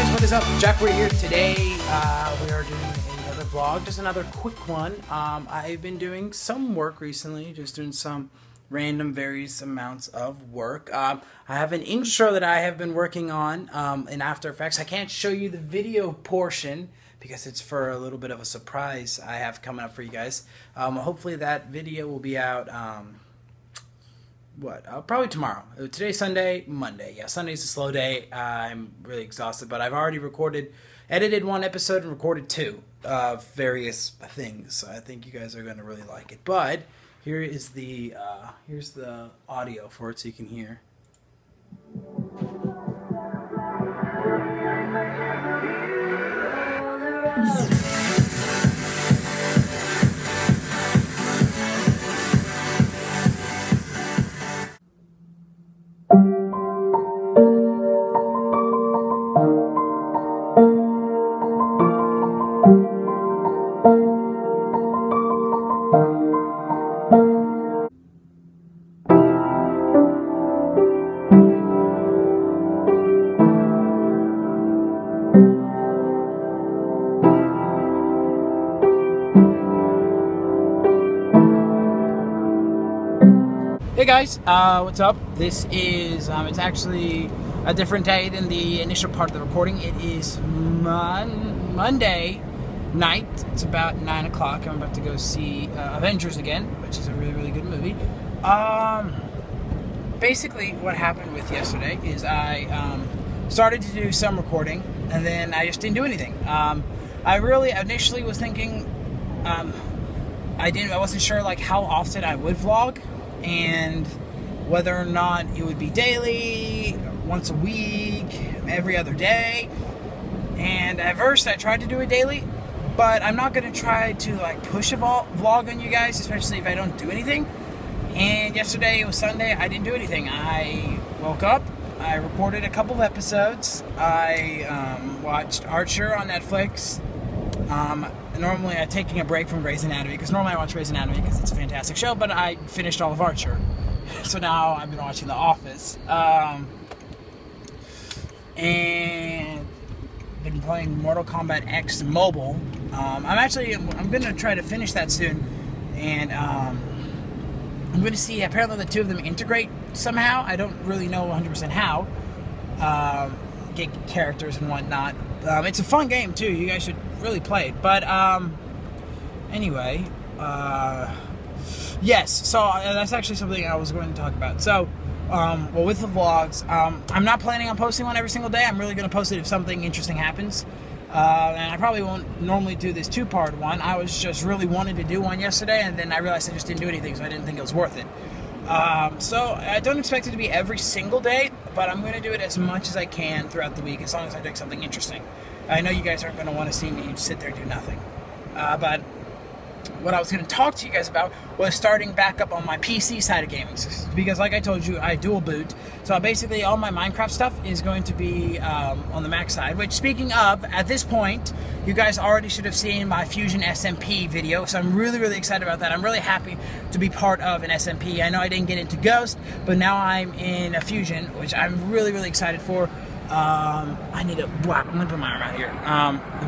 guys, what is up? Jack, we're here today. We are doing another vlog, just another quick one. I've been doing some work recently, just doing some random various amounts of work. I have an intro that I have been working on in After Effects. I can't show you the video portion because it's for a little bit of a surprise I have coming up for you guys. Hopefully that video will be out probably tomorrow. Today's Sunday, Monday. Yeah, Sunday's a slow day. I'm really exhausted, but I've already edited one episode and recorded two of various things. I think you guys are going to really like it. But here is the here's the audio for it so you can hear. Hey guys, what's up? This is, it's actually a different day than the initial part of the recording. It is Monday night. It's about 9 o'clock. I'm about to go see Avengers again, which is a really, really good movie. Basically, what happened with yesterday is I started to do some recording, and then I just didn't do anything. I really initially was thinking, I wasn't sure like how often I would vlog, and whether or not it would be daily, once a week, every other day. And at first I tried to do it daily, but I'm not going to try to like push a vlog on you guys, especially if I don't do anything. And yesterday, it was Sunday, I didn't do anything. I woke up, I recorded a couple of episodes, I watched Archer on Netflix. Normally I'm taking a break from Grey's Anatomy, because normally I watch Grey's Anatomy because it's a fantastic show, but I finished all of Archer. So now I've been watching The Office. And been playing Mortal Kombat X Mobile. I'm going to try to finish that soon. And I'm going to see, apparently the two of them integrate somehow. I don't really know 100% how. Get characters and whatnot. It's a fun game too. You guys should really play it. But anyway, yes. So that's actually something I was going to talk about. So, well, with the vlogs, I'm not planning on posting one every single day. I'm really going to post it if something interesting happens. And I probably won't normally do this two-part one. I was just really wanting to do one yesterday, and then I realized I just didn't do anything, so I didn't think it was worth it. So I don't expect it to be every single day, but I'm going to do it as much as I can throughout the week, as long as I do something interesting. I know you guys aren't going to want to see me sit there and do nothing. But what I was going to talk to you guys about was starting back up on my PC side of gaming. Because like I told you, I dual boot. So basically all my Minecraft stuff is going to be on the Mac side. Which, speaking of, at this point, you guys already should have seen my Fusion SMP video. So I'm really, really excited about that. I'm really happy to be part of an SMP. I know I didn't get into Ghost, but now I'm in a Fusion, which I'm really, really excited for. I'm gonna put my arm out here.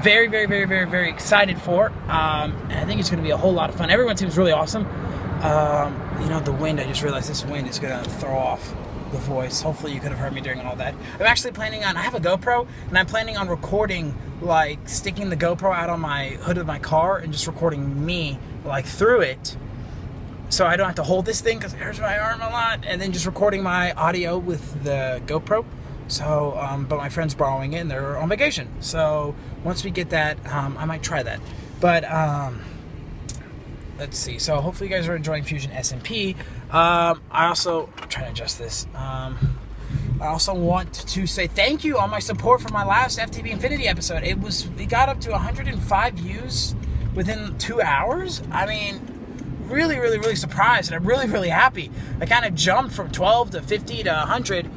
Very, very, very, very, very excited for. And I think it's gonna be a whole lot of fun. Everyone seems really awesome. You know, the wind, I just realized this wind is gonna throw off the voice. Hopefully you could have heard me during all that. I'm actually planning on, I have a GoPro, and I'm planning on recording, like, sticking the GoPro out on my hood of my car and just recording me, like, through it. So I don't have to hold this thing because it hurts my arm a lot, and then just recording my audio with the GoPro. So, but my friend's borrowing it and they're on vacation. So once we get that, I might try that. But let's see. So hopefully you guys are enjoying Fusion SMP. I also, I'm trying to adjust this. I also want to say thank you on my support for my last FTB Infinity episode. It got up to 105 views within 2 hours. I mean, really, really, really surprised, and I'm really, really happy. I kind of jumped from 12 to 50 to 100.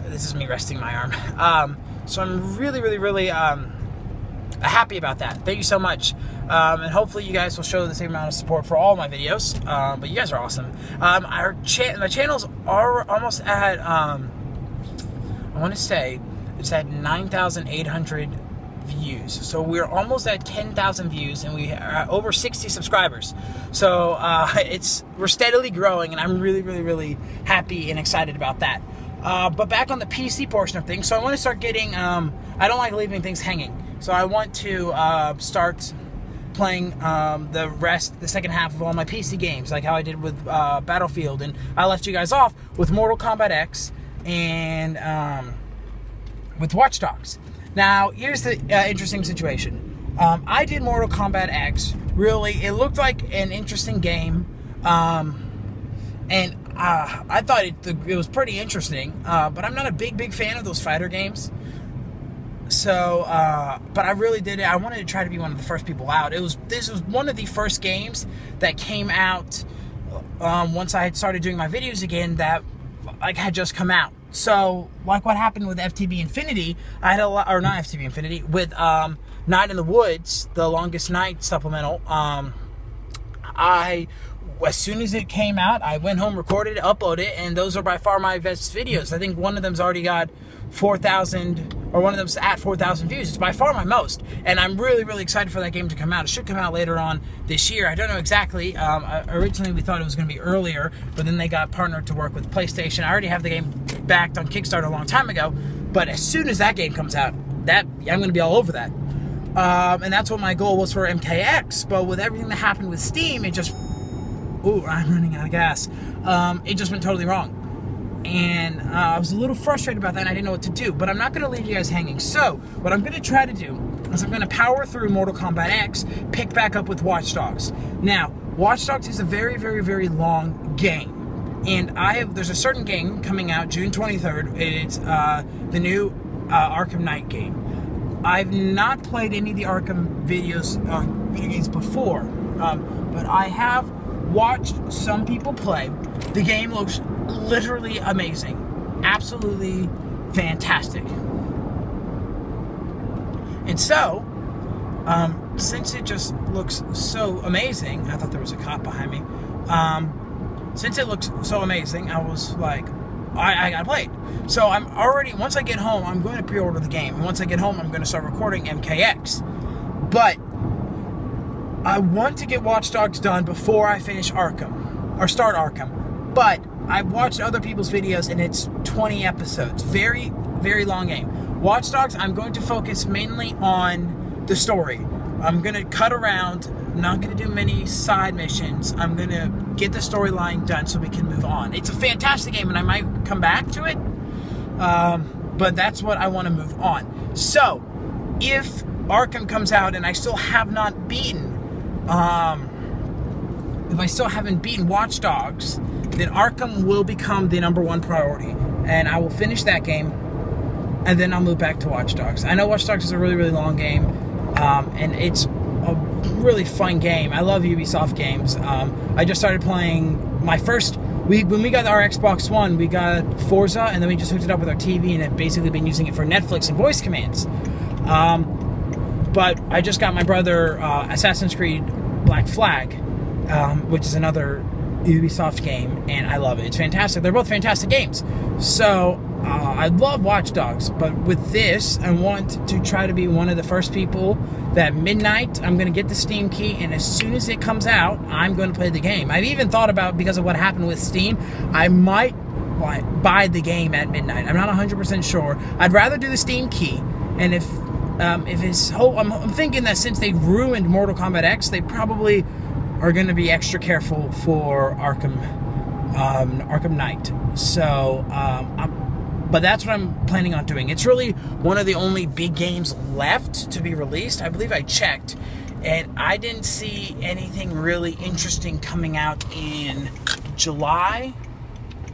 This is me resting my arm. So I'm really, really, really happy about that. Thank you so much. And hopefully you guys will show the same amount of support for all my videos. But you guys are awesome. My channels are almost at, I want to say, it's at 9,800 views. So we're almost at 10,000 views, and we are over 60 subscribers. So we're steadily growing, and I'm really, really, really happy and excited about that. But back on the PC portion of things, so I want to start getting, I don't like leaving things hanging. So I want to start playing the second half of all my PC games, like how I did with Battlefield, and I left you guys off with Mortal Kombat X and with Watch Dogs. Now, here's the interesting situation. I did Mortal Kombat X. Really, it looked like an interesting game, and I thought it was pretty interesting, but I'm not a big fan of those fighter games. So, but I really did it. I wanted to try to be one of the first people out. This was one of the first games that came out once I had started doing my videos again that like had just come out. So, like what happened with FTB Infinity, I had a lot, or not FTB Infinity, with Night in the Woods, the Longest Night supplemental. As soon as it came out, I went home, recorded it, uploaded it, and those are by far my best videos. I think one of them's already got 4,000, or one of them's at 4,000 views. It's by far my most, and I'm really, really excited for that game to come out. It should come out later on this year. I don't know exactly. Originally, we thought it was going to be earlier, but then they got partnered to work with PlayStation. I already have the game backed on Kickstarter a long time ago, but as soon as that game comes out, I'm going to be all over that. And that's what my goal was for MKX, but with everything that happened with Steam, it just... Ooh, I'm running out of gas. It just went totally wrong. And I was a little frustrated about that, and I didn't know what to do. But I'm not going to leave you guys hanging. So, what I'm going to try to do is I'm going to power through Mortal Kombat X, pick back up with Watch Dogs. Now, Watch Dogs is a very, very, very long game. And there's a certain game coming out June 23rd. It's the new Arkham Knight game. I've not played any of the Arkham video games before, but I have watched some people play. The game looks literally amazing, absolutely fantastic. And so, since it just looks so amazing, I thought there was a cop behind me. Since it looks so amazing, I was like, I gotta play it. So once I get home, I'm going to pre-order the game. And once I get home, I'm going to start recording MKX. But I want to get Watch Dogs done before I finish Arkham, or start Arkham. But I've watched other people's videos, and it's 20 episodes. Very, very long game. Watch Dogs, I'm going to focus mainly on the story. I'm going to cut around, not going to do many side missions. I'm going to get the storyline done so we can move on. It's a fantastic game, and I might come back to it. But that's what I want to move on. So, if Arkham comes out and I still have not beaten if I still haven't beaten Watch Dogs, then Arkham will become the #1 priority, and I will finish that game, and then I'll move back to Watch Dogs. I know Watch Dogs is a really, really long game, and it's a really fun game. I love Ubisoft games. I just started playing my first... When we got our Xbox One, we got Forza, and then we just hooked it up with our TV, and have basically been using it for Netflix and voice commands. But I just got my brother Assassin's Creed Black Flag, which is another Ubisoft game, and I love it. It's fantastic. They're both fantastic games. So, I love Watch Dogs, but with this, I want to try to be one of the first people that midnight, I'm going to get the Steam key, and as soon as it comes out, I'm going to play the game. I've even thought about, because of what happened with Steam, I might buy the game at midnight. I'm not 100% sure. I'd rather do the Steam key, and if it's... I'm thinking that since they ruined Mortal Kombat X, they probably are going to be extra careful for Arkham Knight. So, but that's what I'm planning on doing. It's really one of the only big games left to be released. I believe I checked, and I didn't see anything really interesting coming out in July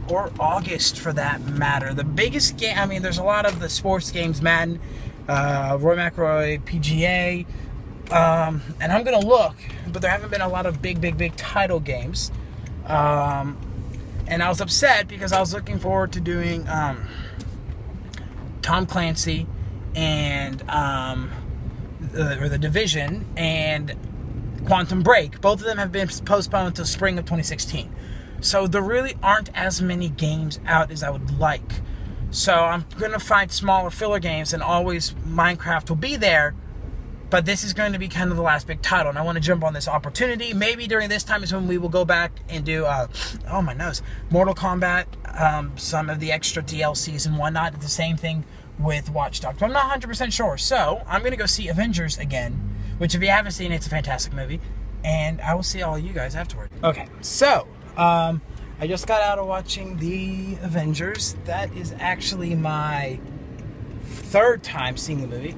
or August, for that matter. The biggest game, I mean, there's a lot of the sports games, Madden, Roy McIlroy, PGA, and I'm gonna look, but there haven't been a lot of big title games. And I was upset because I was looking forward to doing Tom Clancy and The Division and Quantum Break. Both of them have been postponed until spring of 2016. So there really aren't as many games out as I would like. So I'm going to find smaller filler games, and always Minecraft will be there. But this is going to be kind of the last big title, and I want to jump on this opportunity. Maybe during this time is when we will go back and do, oh my nose, Mortal Kombat, some of the extra DLCs and whatnot. The same thing with Watch Dogs. But I'm not 100% sure. So I'm going to go see Avengers again, which if you haven't seen it, it's a fantastic movie. And I will see all of you guys afterward. Okay, so I just got out of watching the Avengers. That is actually my third time seeing the movie.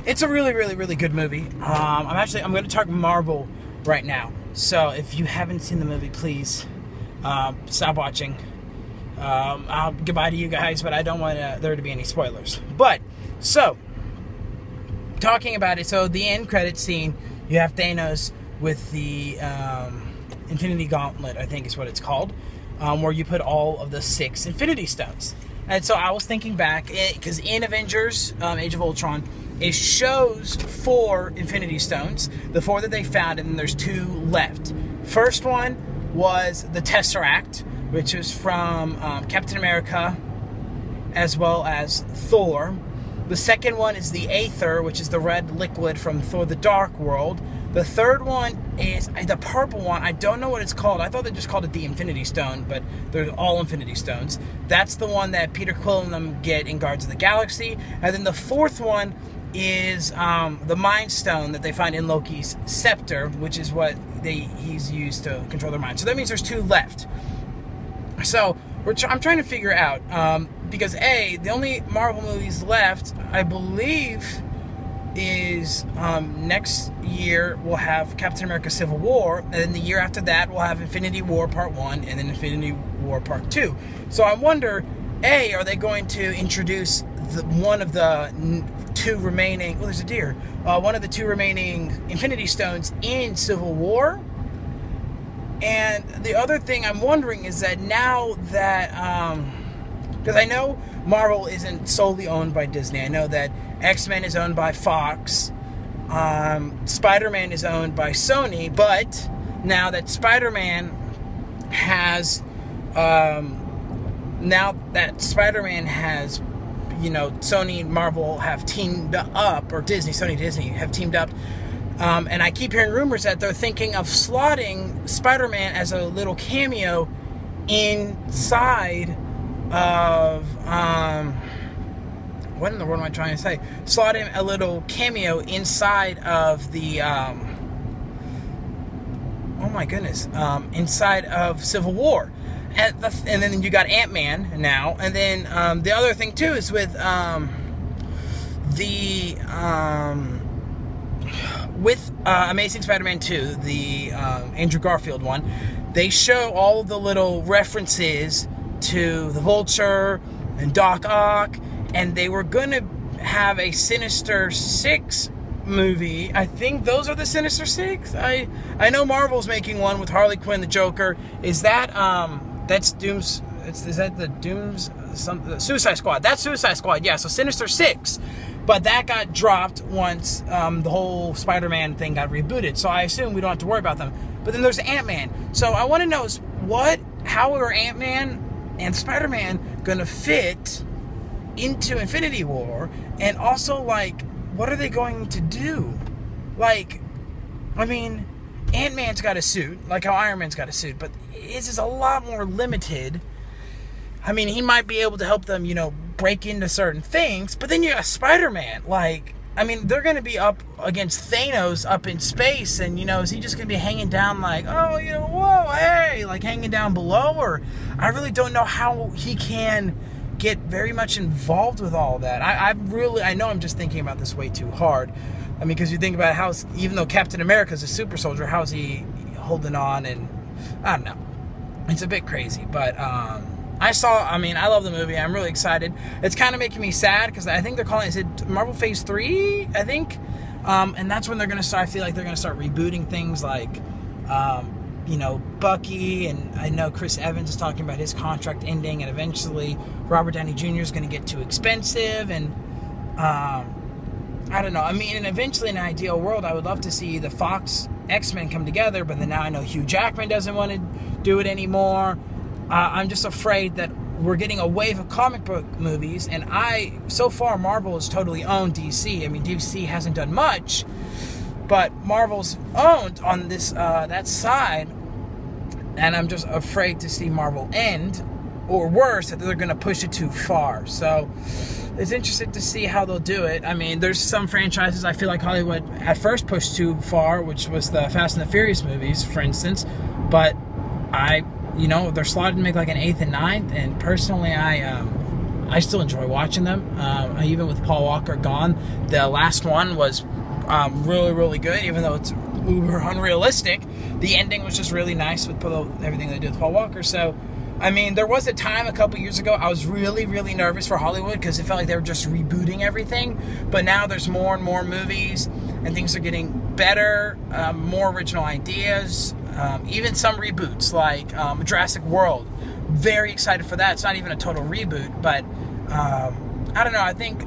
It's a really, really, really good movie. I'm going to talk Marvel right now. So if you haven't seen the movie, please stop watching. Goodbye to you guys, but I don't want there to be any spoilers. But, so, talking about it, so the end credits scene, you have Thanos with the Infinity Gauntlet, I think is what it's called, where you put all of the 6 Infinity Stones. And so I was thinking back, because in Avengers, Age of Ultron, it shows 4 Infinity Stones, the 4 that they found, and then there's 2 left. First one was the Tesseract, which is from Captain America, as well as Thor. The second one is the Aether, which is the red liquid from Thor the Dark World. The third one is the purple one. I don't know what it's called. I thought they just called it the Infinity Stone, but they're all Infinity Stones. That's the one that Peter Quill and them get in Guardians of the Galaxy. And then the fourth one is the Mind Stone that they find in Loki's scepter, which is what he's used to control their mind. So that means there's 2 left. So I'm trying to figure out, because the only Marvel movies left, I believe, is next year we'll have Captain America Civil War, and then the year after that we'll have Infinity War Part 1 and then Infinity War Part 2. So I wonder, are they going to introduce one of the 2 remaining, there's a deer, one of the 2 remaining Infinity Stones in Civil War? And the other thing I'm wondering is that now that, because I know Marvel isn't solely owned by Disney. I know that X-Men is owned by Fox. Spider-Man is owned by Sony. But now that Spider-Man has, Sony and Marvel have teamed up, or Disney have teamed up. And I keep hearing rumors that they're thinking of slotting Spider-Man as a little cameo inside of, what in the world am I trying to say? Slot him a little cameo inside of the, oh my goodness, inside of Civil War. And then you got Ant-Man now. And then the other thing too is with Amazing Spider-Man 2, the Andrew Garfield one, they show all the little references to the Vulture and Doc Ock, and they were going to have a Sinister Six movie. I think those are the Sinister Six. I know Marvel's making one with Harley Quinn, the Joker. Is that that's Doom's? Is that the Doom's? Suicide Squad. That's Suicide Squad. Yeah. So Sinister Six. But that got dropped once the whole Spider-Man thing got rebooted. So I assume we don't have to worry about them. But then there's Ant-Man. So I want to know is how are Ant-Man and Spider-Man going to fit into Infinity War? And also, what are they going to do? I mean, Ant-Man's got a suit, like how Iron Man's got a suit. But his is a lot more limited. I mean, he might be able to help them, break into certain things, but then you got Spider-Man. They're going to be up against Thanos up in space, and, is he just going to be hanging down whoa, hey, hanging down below? Or I really don't know how he can get very much involved with all that. I know I'm just thinking about this way too hard. Because you think about even though Captain America's a super soldier, how's he holding on? And I don't know. It's a bit crazy, but, I love the movie. I'm really excited. It's kind of making me sad because I think they're calling it Marvel Phase 3, I think? And that's when they're going to start, I feel like they're going to start rebooting things like, Bucky, and I know Chris Evans is talking about his contract ending, and eventually Robert Downey Jr. is going to get too expensive, and, I don't know. And eventually in an ideal world, I would love to see the Fox X-Men come together, but then now I know Hugh Jackman doesn't want to do it anymore. I'm just afraid that we're getting a wave of comic book movies, and so far Marvel has totally owned DC. I mean, DC hasn't done much, but Marvel's owned on this that side, and I'm just afraid to see Marvel end, or worse, that they're going to push it too far. So it's interesting to see how they'll do it. I mean, there's some franchises I feel like Hollywood at first pushed too far, which was the Fast and the Furious movies, for instance. But they're slotted to make like an 8th and 9th, and personally, I still enjoy watching them. Even with Paul Walker gone, the last one was really, really good, even though it's uber unrealistic. The ending was just really nice with everything they did with Paul Walker. So, I mean, there was a time a couple years ago I was really, really nervous for Hollywood because it felt like they were just rebooting everything. But now there's more and more movies, and things are getting better, more original ideas, even some reboots like Jurassic World. Very excited for that. It's not even a total reboot, but I don't know. I think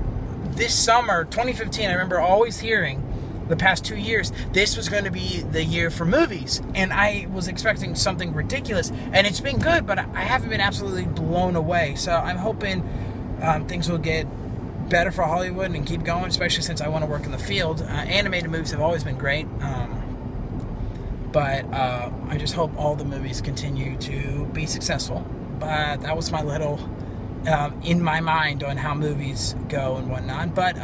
this summer, 2015, I remember always hearing the past 2 years, this was going to be the year for movies. And I was expecting something ridiculous. And it's been good, but I haven't been absolutely blown away. So I'm hoping things will get better for Hollywood and keep going, especially since I want to work in the field. Animated movies have always been great. But I just hope all the movies continue to be successful. But that was my little in my mind on how movies go and whatnot. But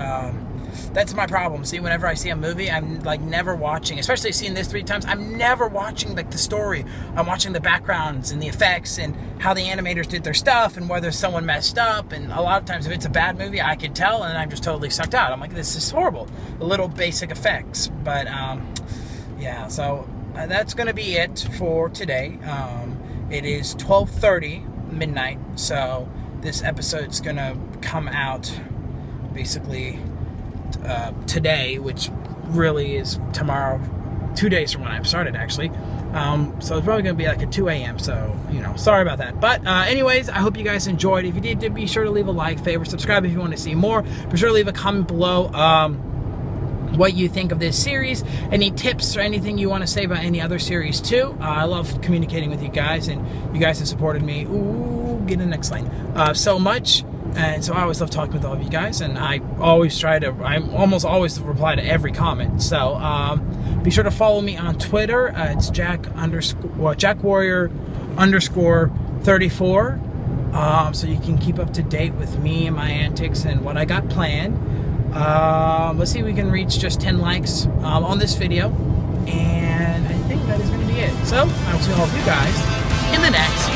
that's my problem. See, whenever I see a movie, I'm like never watching, especially seeing this 3 times, I'm never watching like the story. I'm watching the backgrounds and the effects and how the animators did their stuff and whether someone messed up. And a lot of times if it's a bad movie, I can tell, and I'm just totally sucked out. I'm like, this is horrible. The little basic effects. But yeah, so that's going to be it for today. It is 12:30 midnight, so this episode's going to come out basically today, which really is tomorrow, 2 days from when I started, actually. So it's probably going to be like at 2 a.m. So, sorry about that. But anyways, I hope you guys enjoyed. If you did, be sure to leave a like, favorite, subscribe if you want to see more. Be sure to leave a comment below what you think of this series, any tips or anything you want to say about any other series too. I love communicating with you guys, and you guys have supported me, get in the next line, so much. And so I always love talking with all of you guys, and I almost always reply to every comment. So be sure to follow me on Twitter. It's JackWarrior_34. So you can keep up to date with me and my antics and what I got planned. Let's see if we can reach just 10 likes on this video, and I think that is going to be it. So I will see all of you guys in the next